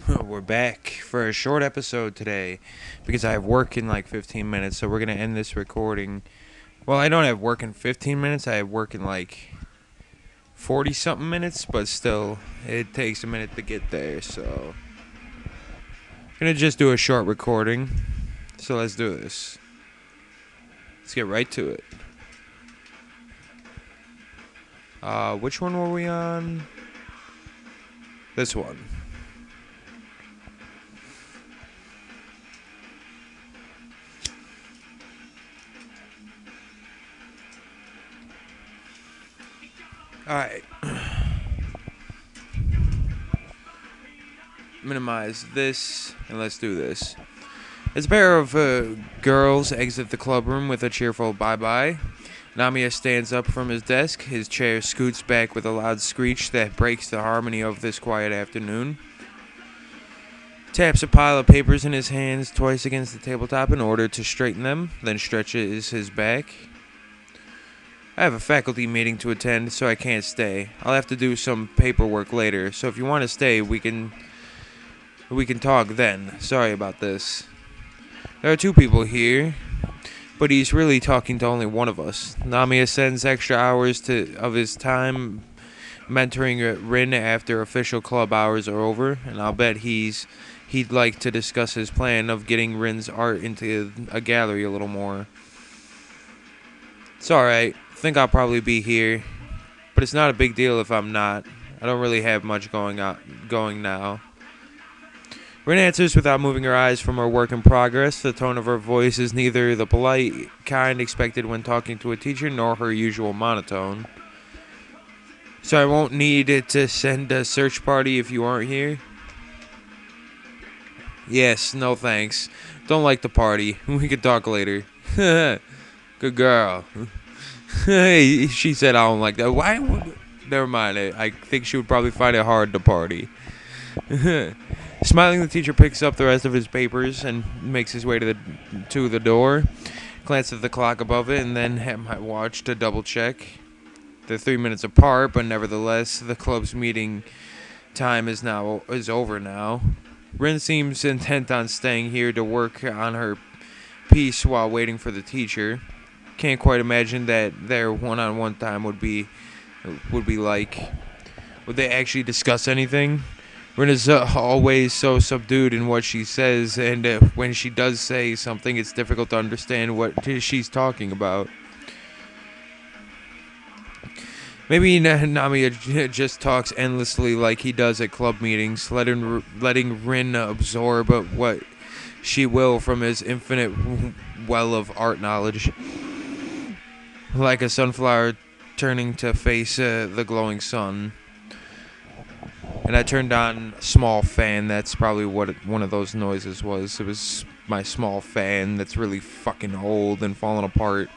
We're back for a short episode today because I have work in like 15 minutes, so we're going to end this recording. Well, I don't have work in 15 minutes, I have work in like 40 something minutes, but still, it takes a minute to get there, so. I'm going to just do a short recording, so let's do this. Let's get right to it. Which one were we on? This one. Alright. Minimize this, and let's do this. As a pair of girls exit the club room with a cheerful bye-bye, Namiya stands up from his desk. His chair scoots back with a loud screech that breaks the harmony of this quiet afternoon. Taps a pile of papers in his hands twice against the tabletop in order to straighten them, then stretches his back. I have a faculty meeting to attend, so I can't stay. I'll have to do some paperwork later, so if you want to stay, we can talk then. Sorry about this. There are two people here, but he's really talking to only one of us. Namiya sends extra hours of his time mentoring Rin after official club hours are over, and I'll bet he'd like to discuss his plan of getting Rin's art into a gallery a little more. It's alright. I think I'll probably be here, but it's not a big deal if I'm not. I don't really have much going now. Rin answers without moving her eyes from her work in progress. The tone of her voice is neither the polite kind expected when talking to a teacher nor her usual monotone. So I won't need to send a search party if you aren't here? Yes, no thanks. Don't like the party. We could talk later. Good girl. She said I don't like that. Why? Never mind. I think she would probably find it hard to party. Smiling, the teacher picks up the rest of his papers and makes his way to the door. Glance at the clock above it and then at my watch to double check. They're 3 minutes apart, but nevertheless, the club's meeting time is over now. Rin seems intent on staying here to work on her piece while waiting for the teacher. Can't quite imagine that their one-on-one time would be like. Would they actually discuss anything? Rin is always so subdued in what she says, and when she does say something, it's difficult to understand what she's talking about. Maybe Namiya just talks endlessly like he does at club meetings, letting Rin absorb what she will from his infinite well of art knowledge. Like a sunflower turning to face the glowing sun. And I turned on a small fan. That's probably what one of those noises was. It was my small fan that's really fucking old and falling apart.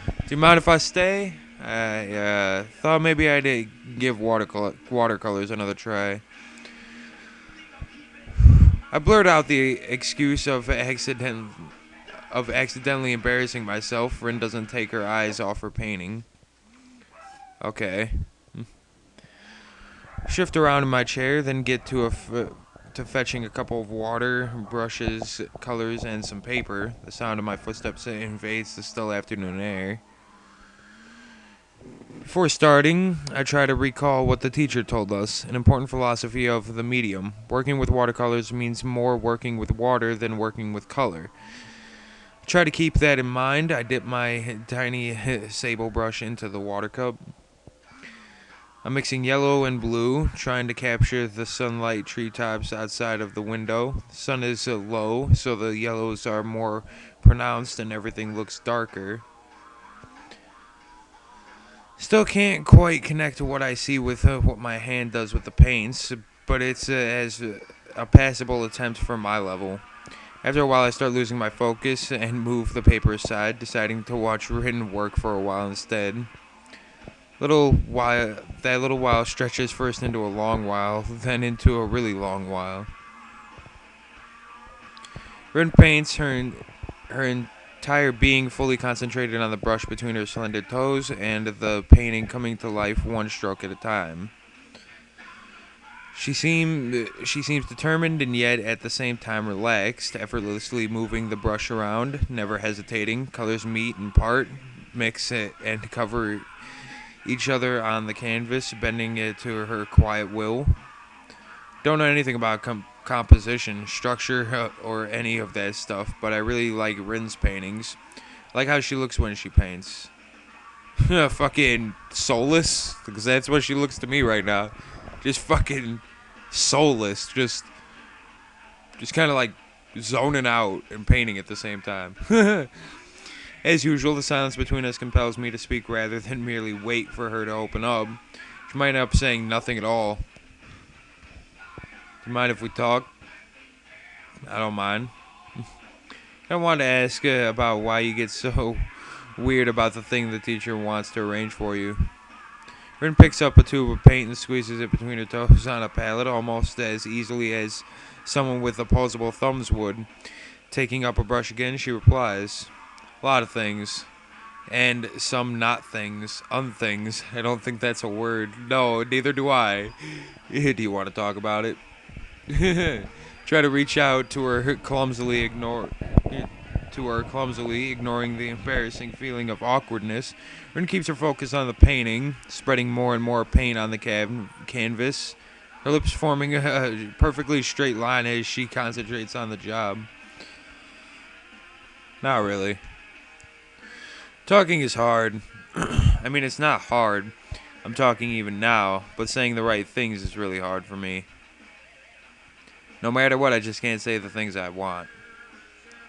Do you mind if I stay? I thought maybe I'd give watercolors another try. I blurred out the excuse of accidentally embarrassing myself. Rin doesn't take her eyes off her painting. Okay. Shift around in my chair, then get to fetching a couple of water, brushes, colors, and some paper. The sound of my footsteps invades the still afternoon air. Before starting, I try to recall what the teacher told us, an important philosophy of the medium. Working with watercolors means more working with water than working with color. I try to keep that in mind. I dip my tiny sable brush into the water cup. I'm mixing yellow and blue, trying to capture the sunlight treetops outside of the window. The sun is low, so the yellows are more pronounced and everything looks darker. Still can't quite connect to what I see with what my hand does with the paints, but it's as a passable attempt for my level. After a while, I start losing my focus and move the paper aside, deciding to watch Rin work for a while instead. That little while stretches first into a long while, then into a really long while. Rin paints her entire being fully concentrated on the brush between her slender toes, and the painting coming to life one stroke at a time. She seems determined and yet at the same time relaxed, effortlessly moving the brush around, never hesitating. Colors meet and part, mix it and cover each other on the canvas, bending it to her quiet will. Don't know anything about composition, structure, or any of that stuff, but I really like Rin's paintings. I like how she looks when she paints. Fucking soulless, because that's what she looks to me right now. Just fucking soulless, just kind of like zoning out and painting at the same time. As usual, the silence between us compels me to speak rather than merely wait for her to open up. She might end up saying nothing at all. Do you mind if we talk? I don't mind. I want to ask about why you get so weird about the thing the teacher wants to arrange for you. Rin picks up a tube of paint and squeezes it between her toes on a palette almost as easily as someone with opposable thumbs would. Taking up a brush again, she replies, "A lot of things. And some not things. Unthings. I don't think that's a word. No, neither do I. Do you want to talk about it?" Try to reach out to her clumsily ignoring the embarrassing feeling of awkwardness. Rin keeps her focus on the painting, spreading more and more paint on the canvas, her lips forming a perfectly straight line as she concentrates on the job. Not really. Talking is hard. I mean, it's not hard. I'm talking even now, but saying the right things is really hard for me. No matter what, I just can't say the things I want.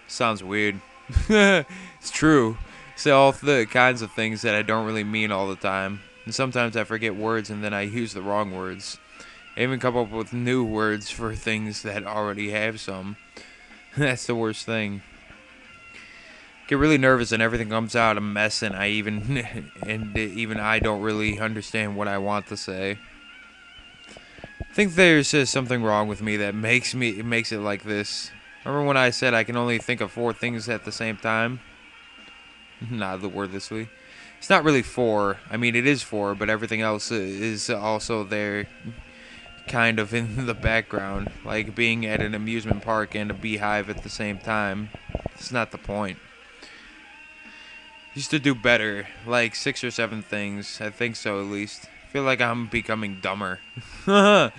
Sounds weird. It's true. Say all the kinds of things that I don't really mean all the time. And sometimes I forget words and then I use the wrong words. I even come up with new words for things that already have some. That's the worst thing. Get really nervous and everything comes out a mess and even I don't really understand what I want to say. I think there's something wrong with me that makes it like this. Remember when I said I can only think of 4 things at the same time? Nodded wordlessly. It's not really 4. I mean, it is 4, but everything else is also there, kind of in the background, like being at an amusement park and a beehive at the same time. It's not the point. Used to do better, like 6 or 7 things. I think so, at least. I feel like I'm becoming dumber. I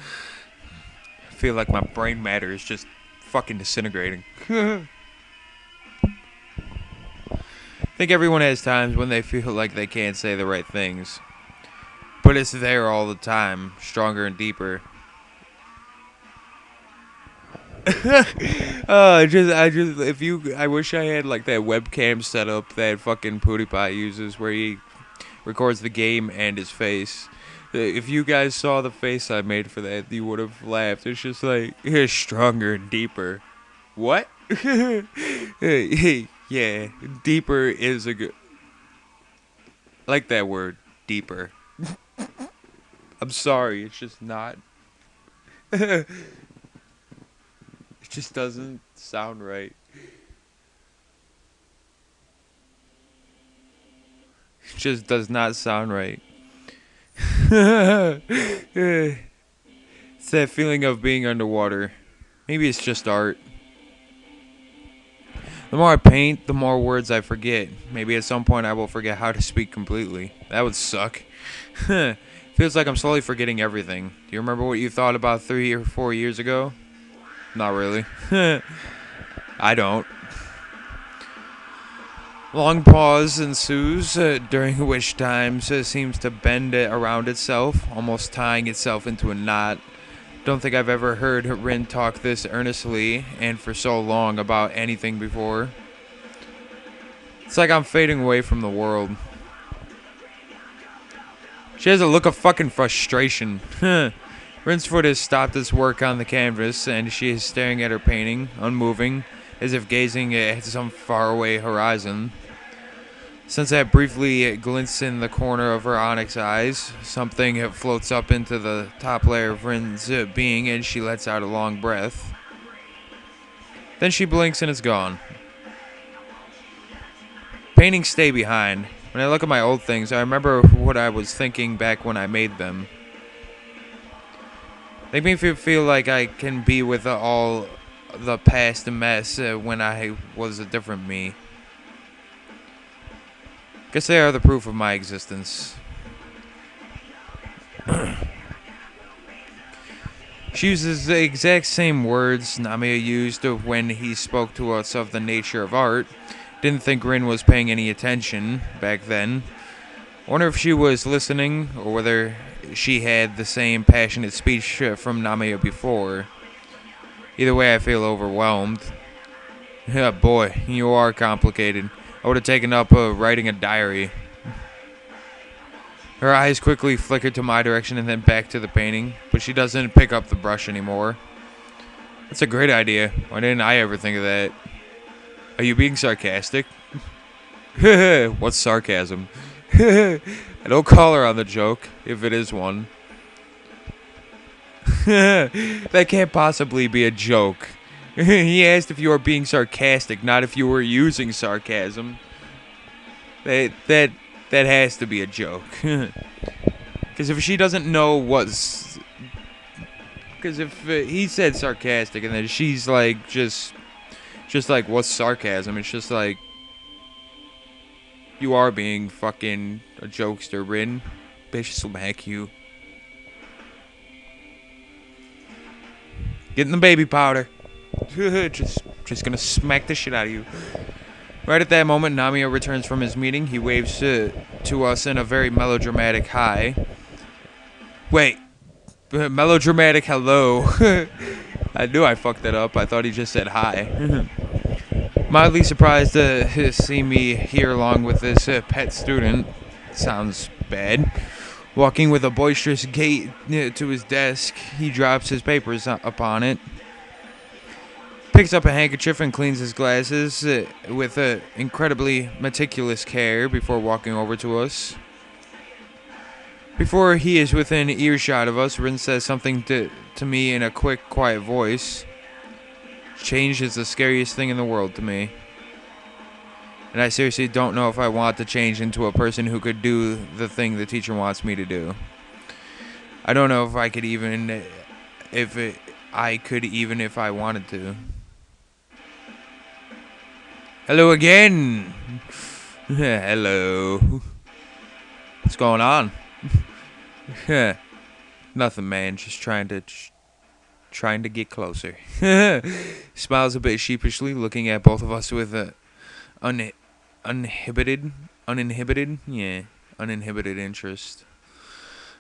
feel like my brain matter is just fucking disintegrating. I think everyone has times when they feel like they can't say the right things. But it's there all the time, stronger and deeper. I wish I had like that webcam setup that fucking PewDiePie uses where he records the game and his face. If you guys saw the face I made for that, you would have laughed. It's just like, stronger and deeper. What? Yeah, deeper is a good... I like that word, deeper. I'm sorry, it's just not... It just doesn't sound right. It just does not sound right. It's that feeling of being underwater. Maybe it's just art. The more I paint, the more words I forget. Maybe at some point I will forget how to speak completely. That would suck. Feels like I'm slowly forgetting everything. Do you remember what you thought about 3 or 4 years ago? Not really. I don't. Long pause ensues, during which time seems to bend around itself, almost tying itself into a knot. Don't think I've ever heard Rin talk this earnestly and for so long about anything before. It's like I'm fading away from the world. She has a look of fucking frustration. Rin's foot has stopped its work on the canvas and she is staring at her painting, unmoving, as if gazing at some faraway horizon. Since that briefly glints in the corner of her onyx eyes, something floats up into the top layer of Rin's being and she lets out a long breath. Then she blinks and it's gone. Paintings stay behind. When I look at my old things, I remember what I was thinking back when I made them. Make me feel like I can be with all the past mess when I was a different me. Guess they are the proof of my existence. She uses the exact same words Namiya used when he spoke to us of the nature of art. Didn't think Rin was paying any attention back then. Wonder if she was listening, or whether she had the same passionate speech from Namiya before. Either way, I feel overwhelmed. Yeah, boy, you are complicated. I would have taken up writing a diary. Her eyes quickly flickered to my direction and then back to the painting, but she doesn't pick up the brush anymore. That's a great idea. Why didn't I ever think of that? Are you being sarcastic? What's sarcasm? I don't call her on the joke, if it is one. That can't possibly be a joke. He asked if you were being sarcastic, not if you were using sarcasm. That has to be a joke. Because if she doesn't know what's... Because if he said sarcastic and then she's like, just like, what's sarcasm? It's just like, you are being fucking a jokester, Rin. Bitch, smack you. Getting the baby powder. just gonna smack the shit out of you. Right at that moment, Namiya returns from his meeting. He waves to us in a very melodramatic hi. Wait. Melodramatic hello. I knew I fucked that up. I thought he just said hi. Mildly surprised to see me here along with this pet student. Sounds bad. Walking with a boisterous gait to his desk, he drops his papers upon it. Picks up a handkerchief and cleans his glasses with incredibly meticulous care before walking over to us. Before he is within earshot of us, Rin says something to me in a quick, quiet voice. Change is the scariest thing in the world to me. And I seriously don't know if I want to change into a person who could do the thing the teacher wants me to do. I don't know if I could even, if I wanted to. Hello again. Hello. What's going on? Nothing, man. Just trying to get closer. Smiles a bit sheepishly, looking at both of us with a uninhibited interest.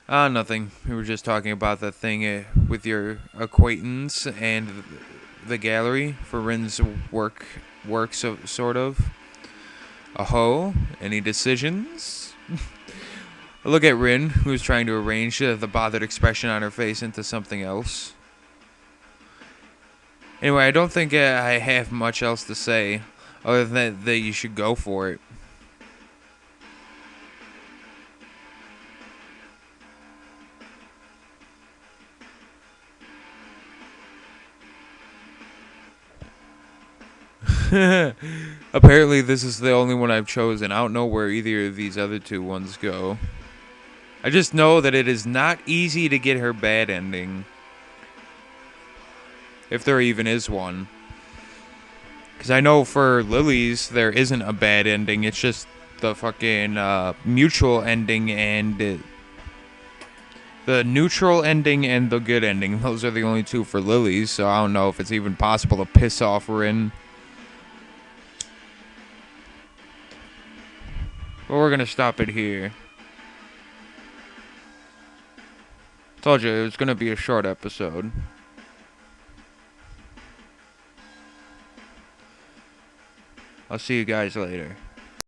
Nothing. We were just talking about that thing with your acquaintance and the gallery for Rin's works sort of. Any decisions? I look at Rin, who's trying to arrange the bothered expression on her face into something else. Anyway, I don't think I have much else to say, other than that you should go for it. Apparently this is the only one I've chosen. I don't know where either of these other two ones go. I just know that it is not easy to get her bad ending. If there even is one. Because I know for Lily's, there isn't a bad ending. It's just the fucking mutual ending and... the neutral ending and the good ending. Those are the only two for Lily's, so I don't know if it's even possible to piss off Rin. But we're gonna stop it here. Told you, it was gonna be a short episode. I'll see you guys later.